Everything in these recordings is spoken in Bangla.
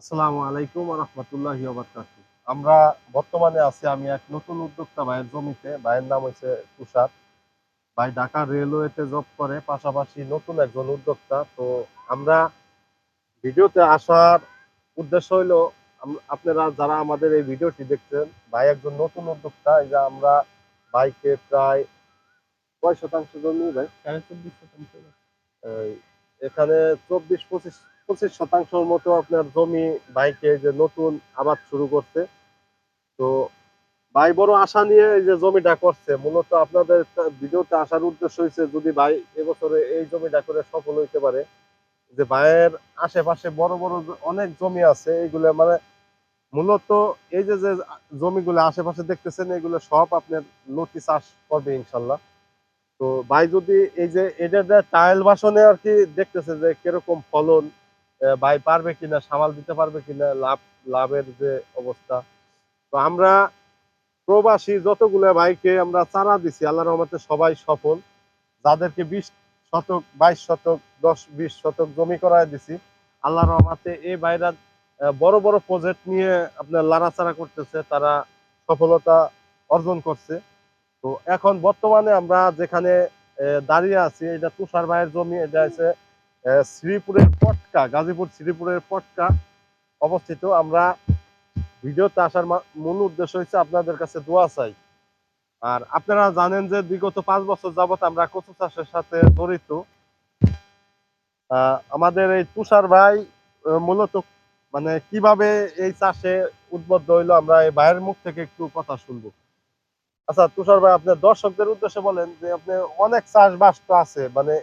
আসসালামু আলাইকুম ওয়া রাহমাতুল্লাহি ওয়া বারাকাতুহু। আমরা বর্তমানে আছি আমি এক নতুন উদ্যোক্তা ভাইয়ের জমিতে। ভাইয়ের নাম হইছে তুষার। ভাই ঢাকা রেলওয়েতে জব করে, পাশাপাশি নতুন একজন উদ্যোক্তা। তো আমরা ভিডিওতে আসার উদ্দেশ্য হইলো আপনারা যারা আমাদের এই ভিডিওটি দেখছেন, ভাই একজন নতুন উদ্যোক্তা। এই যে আমরা ভাইকে প্রায় কয় শতাংশ জমি ভাই? 24.5 শতাংশ। এই এখানে ২৪-২৫ শতাংশের মতো আপনার জমি ভাইকে এই যে নতুন আবাদ শুরু করছে। তো ভাই বড় আশা নিয়ে এই যে জমিটা করছে। মূলত আপনাদের ভিডিওতে আসার উদ্দেশ্য হইছে যদি ভাই এবছরে এই জমিটা করে সফল হইতে পারে, যে ভাইয়ের আশেপাশে বড়, বড় অনেক জমি আছে। এগুলা মানে মূলত এই যে জমিগুলো আশেপাশে দেখতেছেন এগুলো সব আপনার লতি চাষ করবে ইনশাল্লাহ। তো ভাই যদি এই যে এটা যে ট্রায়াল ভার্সনে আরকি দেখতেছে যে কিরকম ফলন, ভাই পারবে কিনা, সামাল দিতে পারবে কিনা, লাভের যে অবস্থা। তো আমরা প্রবাসী যতগুলা ভাইকে আমরা চারা দিছি আল্লাহর রহমতে সবাই সফল। যাদেরকে ২০ শতক, ২২ শতক, ১০-২০ শতক জমি করায় দিছি, আল্লাহর রহমতে এই ভাইরা বড়, বড় প্রজেক্ট নিয়ে আপনার লাড়াচাড়া করতেছে। তারা সফলতা অর্জন করছে। তো এখন বর্তমানে আমরা যেখানে দাঁড়িয়ে আছি এটা তুষার ভাইয়ের জমি। এটা হচ্ছে শ্রীপুরের পটকা, গাজীপুর শ্রীপুরের পটকা অবস্থিত। আমরা ভিডিওতে আসার মূল উদ্দেশ্য হচ্ছে আপনাদের কাছে দোয়া চাই। আর আপনারা জানেন যে বিগত ৫ বছর যাবত আমরা কচু চাষের সাথে জড়িত। আমাদের এই তুষার ভাই মূলত মানে কিভাবে এই চাষে উদ্বুদ্ধ হইলো আমরা এই ভাইয়ের মুখ থেকে একটু কথা শুনবো। আচ্ছা তুষার ভাই, আপনার দর্শকদের উদ্দেশ্যে বলেন যে আপনি অনেক চাষবাস তো আছে, মানে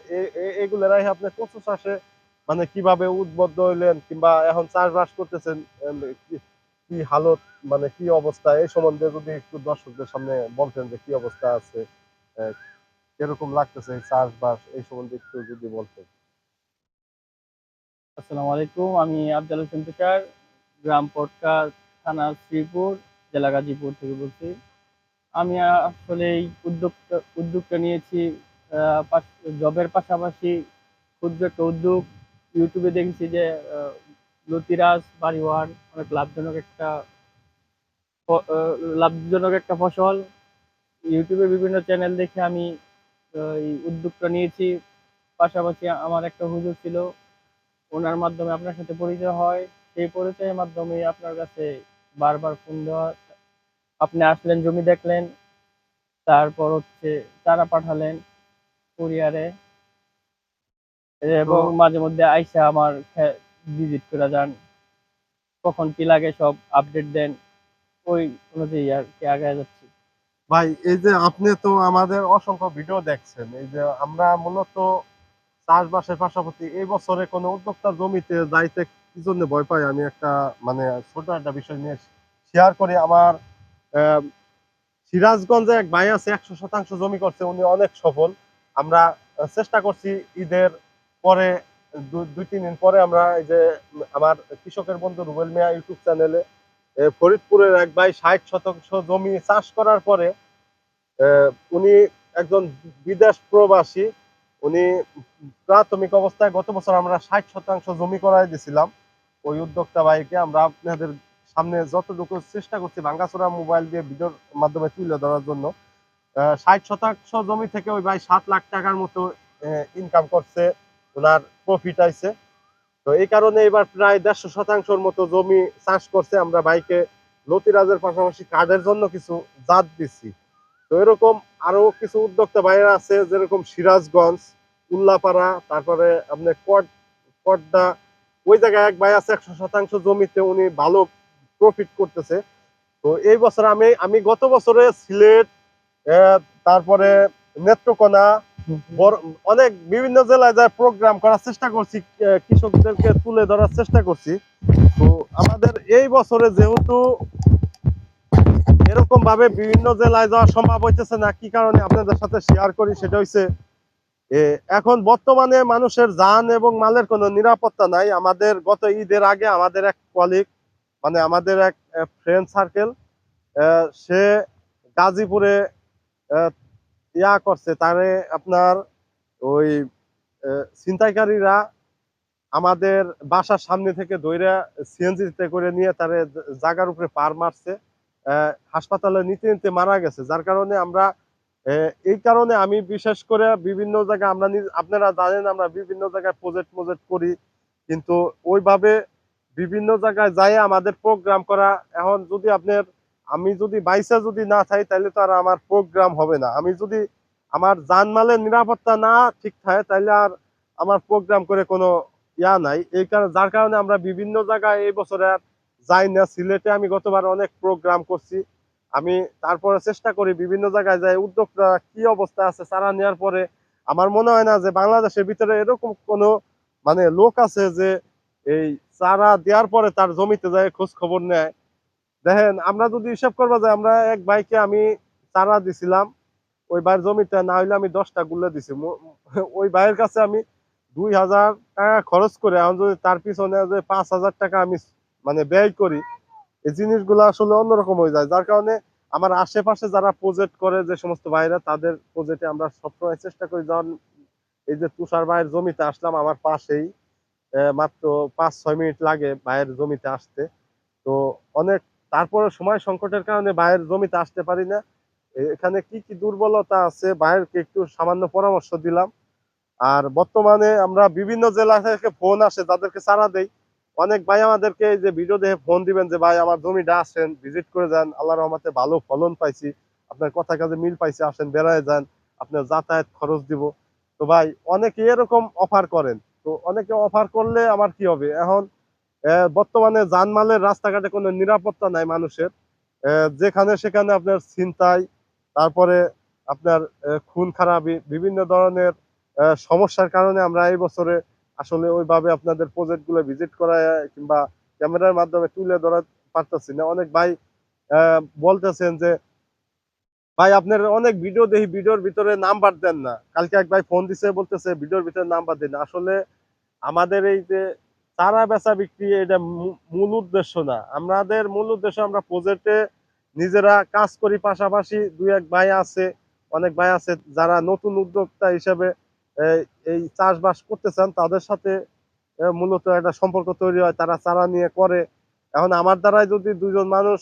এগুলো রাই আপনি কচু চাষে মানে কিভাবে উদ্বুদ্ধ হইলেন, কিংবা এখন চাষবাস করতেছেন, কি কি হালত, মানে কি অবস্থা, এই সম্বন্ধে যদি একটু দর্শকদের সামনে বলতেন যে কি অবস্থা আছে, আহ, কিরকম লাগতেছে এই চাষবাস, এই সম্বন্ধে একটু যদি বলতেন। আসসালামু আলাইকুম। আমি আফজাল হোসেন তুষার, গ্রাম পটকা, থানা শ্রীপুর, জেলা গাজীপুর থেকে বলছি। আমি আসলে এই উদ্যোগটা নিয়েছি জবের পাশাপাশি ক্ষুদ্র একটা উদ্যোগ। ইউটিউবে দেখেছি যে আহ, লতিরাজ বাড়িওয়ার অনেক লাভজনক একটা ফসল। ইউটিউবে বিভিন্ন চ্যানেল দেখে আমি এই উদ্যোগটা নিয়েছি। পাশাপাশি আমার একটা হুজুর ছিল, ওনার মাধ্যমে আপনার সাথে পরিচয় হয়। সেই পরিচয়ের মাধ্যমে আপনার কাছে বারবার ফোন দেওয়া। আপনি আসলেন, জমি দেখলেন, তারপর হচ্ছে চারা পাঠালেন কুরিয়ারে, তো এবং মাঝে মধ্যে আইসা আমার ভিজিট করে যান। কখন কি লাগে সব আপডেট দেন। ওই অনুযায়ী আর কি আগায় যাচ্ছি। ভাই এই যে আপনি তো আমাদের অসংখ্য ভিডিও দেখছেন, এই যে আমরা মূলত চাষবাসের পাশাপাশি এই বছরে কোনো উদ্যোক্তার জমিতে যাইতে কি জন্য ভয় পাই, আমি একটা মানে ছোট একটা বিষয় নিয়ে শেয়ার করি। আমার আহ, সিরাজগঞ্জে এক ভাই আছে, ১০০ শতাংশ জমি করছে, উনি অনেক সফল। আমরা চেষ্টা করছি ঈদের পরে, ২-৩ দিন পরে আমরা এই যে আমার কৃষকের বন্ধু রুবেল মিয়া ইউটিউব চ্যানেলে ফরিদপুরের এক ভাই ৬০ শতাংশ জমি চাষ করার পরে উনি একজন বিদেশ প্রবাসী। উনি প্রাথমিক অবস্থায় গত বছর আমরা ৬০ শতাংশ জমি করাই দিছিলাম ওই উদ্যোক্তা ভাইকে। আমরা আপনাদের সামনে যতটুকু চেষ্টা করছি ভাঙ্গাচোরা মোবাইল দিয়ে ভিডিওর মাধ্যমে তুলে ধরার জন্য। ৬০ শতাংশ জমি থেকে ওই ভাই ৭ লাখ টাকার মতো ইনকাম করছে, ওনার প্রফিট আইছে। তো এই কারণে এবার প্রায় ১৫০ শতাংশের মতো জমি চাষ করছে। আমরা ভাইকে লতিরাজের পাশাপাশি কার্ডের জন্য কিছু জাত দিচ্ছি। তো এরকম আরো কিছু উদ্যোক্তা ভাইয়েরা আছে, যেরকম সিরাজগঞ্জ, উল্লাপাড়া, তারপরে আপনার কড্ডা, ওই জায়গায় এক ভাই আছে ১০০ শতাংশ জমিতে, উনি ভালো প্রফিট করতেছে। তো এই বছর আমি আমি গত বছরে সিলেট, আহ, তারপরে নেত্রকোনা, অনেক বিভিন্ন জেলায় যায় প্রোগ্রাম করার চেষ্টা করছি, কৃষকদেরকে তুলে ধরার চেষ্টা করছি। তো আমাদের এই বছরে যেহেতু এরকম ভাবে বিভিন্ন জেলায় যাওয়া সম্ভব হইতেছে না, কি কারণে আপনাদের সাথে শেয়ার করি সেটা হচ্ছে এখন বর্তমানে মানুষের যান এবং মালের কোনো নিরাপত্তা নাই। আমাদের গত ঈদের আগে আমাদের এক কলিগ, মানে আমাদের এক ফ্রেন্ড সার্কেল, সে গাজীপুরে আহ, ইয়া করছে, তারে আপনার ওই ছিনতাইকারীরা আমাদের বাসার সামনে থেকে ধইরা সিএনজিতে করে নিয়ে তারে জায়গার উপরে পার মারছে। হাসপাতালে নিতে নিতে মারা গেছে। যার কারণে আমরা এই কারণে আমি বিশেষ করে বিভিন্ন জায়গায় আমরা আপনারা জানেন আমরা বিভিন্ন জায়গায় প্রজেক্ট মোজেক্ট করি, কিন্তু ওইভাবে বিভিন্ন জায়গায় যাই আমাদের প্রোগ্রাম করা। এখন যদি আপনার আমি যদি বাইসা যদি না থাকি তাহলে তো আর আমার প্রোগ্রাম হবে না। আমি যদি আমার জানমালের নিরাপত্তা না ঠিক থাকে তাহলে আর আমার প্রোগ্রাম করে কোনো নাই। এই কারণে যার কারণে আমরা বিভিন্ন জায়গায় এই বছরে আর যাই না। সিলেটে আমি গতবার অনেক প্রোগ্রাম করছি। আমি তারপরে চেষ্টা করি বিভিন্ন জায়গায় যাই, উদ্যোক্তা কি অবস্থা আছে চারা নেওয়ার পরে। আমার মনে হয় না যে বাংলাদেশের ভিতরে এরকম কোনো মানে লোক আছে যে এই চারা দেওয়ার পরে তার জমিতে যায় খোঁজ খবর নেয়। দেখেন আমরা যদি হিসাব করবো যে আমরা এক ভাইকে আমি চারা দিছিলাম, ওই ভাইয়ের জমিতে না হইলে আমি 10টা গুলে দিছি। ওই ভাইয়ের কাছে আমি 2000 টাকা খরচ করে এখন যদি তার পিছনে যে 5000 টাকা আমি মানে ব্যয় করি, এই জিনিসগুলো আসলে অন্যরকম হয়ে যায়। যার কারণে আমার আশেপাশে যারা প্রজেক্ট করে যে সমস্ত ভাইরা তাদের প্রজেক্টে আমরা সবসময় চেষ্টা করি। যেমন এই যে তুষার ভাইয়ের জমিতে আসলাম আমার পাশেই, মাত্র 5-6 মিনিট লাগে ভাইয়ের জমিতে আসতে। তো অনেক তারপরে সময় সংকটের কারণে ভাইয়ের জমিতে আসতে পারি না। এখানে কি কি দুর্বলতা আছে ভাইয়েরকে একটু সামান্য পরামর্শ দিলাম। আর বর্তমানে আমরা বিভিন্ন জেলা থেকে ফোন আসে যাদেরকে চারা দেই। অনেক ভাই আমাদেরকে এই যে ভিডিও দেখে ফোন দিবেন যে ভাই আমার জমিটা আসেন ভিজিট করে যান, আল্লাহর রহমতে ভালো ফলন পাইছি, আপনার কথা কাজে মিল পাইছি, আসেন বেড়ায় যান, আপনার যাতায়াত খরচ দিব। তো ভাই অনেকে এরকম অফার করেন। তো অনেকে অফার করলে আমার কি হবে এখন, বর্তমানে জানমালের রাস্তাঘাটে কোনো নিরাপত্তা নাই মানুষের। যেখানে সেখানে আপনার ছিনতাই, তারপরে আপনার খুন খারাপি বিভিন্ন ধরনের সমস্যার কারণে আমরা এই বছরে আসলে ওইভাবে আপনাদের প্রজেক্ট গুলো ভিজিট করা কিংবা ক্যামেরার মাধ্যমে তুলে ধরা পারতেছি না। অনেক ভাই বলতেছেন যে ভাই আপনার অনেক ভিডিও দেখি, ভিডিওর ভিতরে নাম্বার দেন না। কালকে এক ভাই ফোন দিছে বলতেছে ভিডিওর ভিতরে নাম্বার দেন না। আসলে আমাদের এই যে চারা বেচা বিক্রি এটা মূল উদ্দেশ্য না। আমাদের মূল উদ্দেশ্য আমরা প্রজেক্টে নিজেরা কাজ করি, পাশাপাশি দুই এক ভাই আছে, অনেক ভাই আছে যারা নতুন উদ্যোক্তা হিসেবে এই এই চাষবাস করতে চান, তাদের সাথে মূলত একটা সম্পর্ক তৈরি হয়, তারা চারা নিয়ে করে। এখন আমার দ্বারাই যদি দুজন মানুষ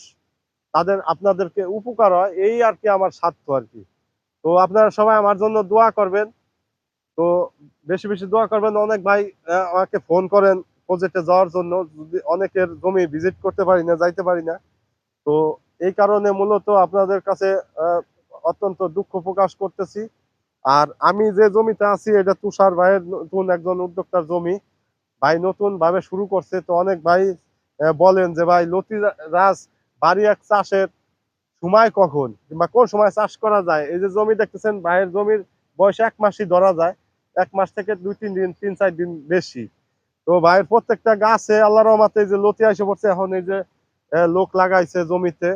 তাদের আপনাদেরকে উপকার হয়, এই আর কি আমার স্বার্থ আর কি। তো আপনারা সবাই আমার জন্য দোয়া করবেন। তো বেশি বেশি দোয়া করবেন। অনেক ভাই আমাকে ফোন করেন প্রজেক্টে যাওয়ার জন্য, যদি অনেকের জমি ভিজিট করতে পারি না, যাইতে পারি না। তো এই কারণে মূলত আপনাদের কাছে অত্যন্ত দুঃখ প্রকাশ করতেছি। আর আমি যে জমিতে আছি এটা তুষার ভাইয়ের নতুন একজন উদ্যোক্তার জমি। ভাই নতুন ভাবে শুরু করছে। তো অনেক ভাই বলেন যে ভাই লতি রাজ বাড়ি এক চাষের সময় কখন কিংবা কোন সময় চাষ করা যায়। এই যে জমি দেখতেছেন ভাইয়ের জমির বয়স 1 মাসই ধরা যায়, 1 মাস থেকে 2-3 দিন 3-4 দিন বেশি। তো ভাইয়ের প্রত্যেকটা গাছে আল্লাহর রহমতে এই যে লতি এসে পড়ছে। এখন এই যে লোক লাগাইছে জমিতে,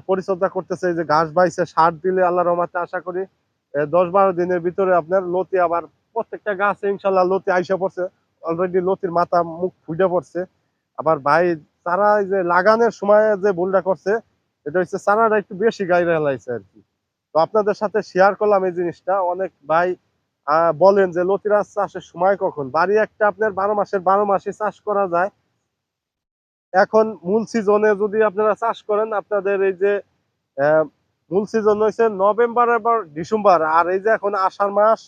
পরিচর্যা করতেছে, এই যে ঘাস বাইছে, সার দিলে আল্লাহর রহমতে আশা করি 10-12 দিনের ভিতরে আপনার লতি আবার প্রত্যেকটা গাছে ইনশাল্লাহ লতি আইসা পড়ছে। অলরেডি লতির মাথা মুখ ফুটে পড়ছে। আবার ভাই চারা এই যে লাগানোর সময় যে ভুলটা করছে, এটা হচ্ছে চারাটা একটু বেশি গাইরে হেলাইছে আর কি। তো আপনাদের সাথে শেয়ার করলাম এই জিনিসটা। অনেক ভাই বলেন যে লতিরাজ চাষের সময় কখন। বাড়ি একটা আপনার 12 মাসের 12 মাসই চাষ করা যায়। এখন মূল সিজনে যদি আপনারা চাষ করেন, আপনাদের এই যে মূল সিজন হয়েছে নভেম্বর এবার ডিসেম্বর, আর এই যে এখন আষাঢ় মাস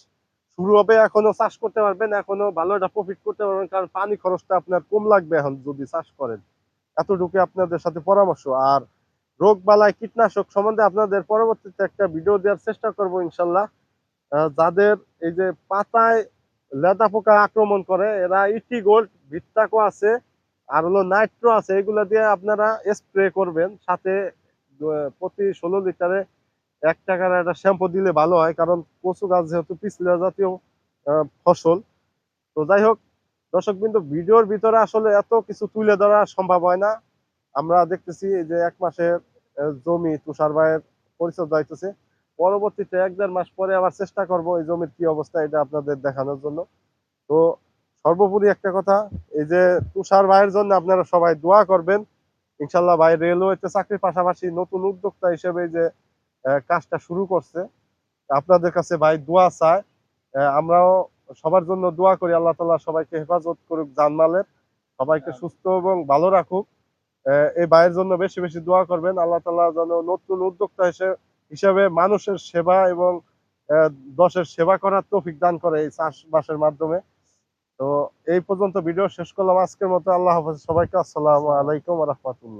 শুরু হবে, এখনো চাষ করতে পারবেন, এখনো ভালো একটা প্রফিট করতে পারবেন। কারণ পানি খরচটা আপনার কম লাগবে এখন যদি চাষ করেন। এতটুকু আপনাদের সাথে পরামর্শ। আর রোগ বালাই কীটনাশক সম্বন্ধে আপনাদের পরবর্তীতে একটা ভিডিও দেওয়ার চেষ্টা করব ইনশাল্লাহ। যাদের এই যে পাতায় লেদা পোকা আক্রমণ করে, এরা ইটি গোল্ড ভিট্টাকো আছে আর হলো নাইট্রো আছে, এগুলো দিয়ে আপনারা স্প্রে করবেন। সাথে প্রতি 16 লিটারে 1 টাকার একটা শ্যাম্পু দিলে ভালো হয়, কারণ কচু গাছ যেহেতু পিছলা জাতীয় ফসল। তো যাই হোক দর্শক বিন্দু, ভিডিওর ভিতরে আসলে এত কিছু তুলে ধরা সম্ভব হয় না। আমরা দেখতেছি এই যে 1 মাসের জমি তুষার ভাইয়ের পরিচর্যা হইতেছে। পরবর্তীতে 1-1.5 মাস পরে আবার চেষ্টা করব এই জমির কি অবস্থা এটা আপনাদের দেখানোর জন্য। তো সর্বোপরি একটা কথা, এই যে তুষার ভাইয়ের জন্য আপনারা সবাই দোয়া করবেন। ইনশাল্লাহ ভাই রেলওয়েতে চাকরির পাশাপাশি নতুন উদ্যোক্তা হিসেবে যে কাজটা শুরু করছে, আপনাদের কাছে ভাই দোয়া চাই। আমরাও সবার জন্য দোয়া করি, আল্লাহ তাআলা সবাইকে হেফাজত করুক জানমালের, সবাইকে সুস্থ এবং ভালো রাখুক। এই ভাইয়ের জন্য বেশি বেশি দোয়া করবেন, আল্লাহ তাআলা যেন নতুন উদ্যোক্তা হিসেবে মানুষের সেবা এবং আহ, দেশের সেবা করার তৌফিক দান করে এই চাষবাসের মাধ্যমে। তো এই পর্যন্ত ভিডিও শেষ করলাম আজকের মতো। আল্লাহ হাফেজ সবাইকে। আসসালামু আলাইকুম ওয়া রাহমাতুল্লাহ।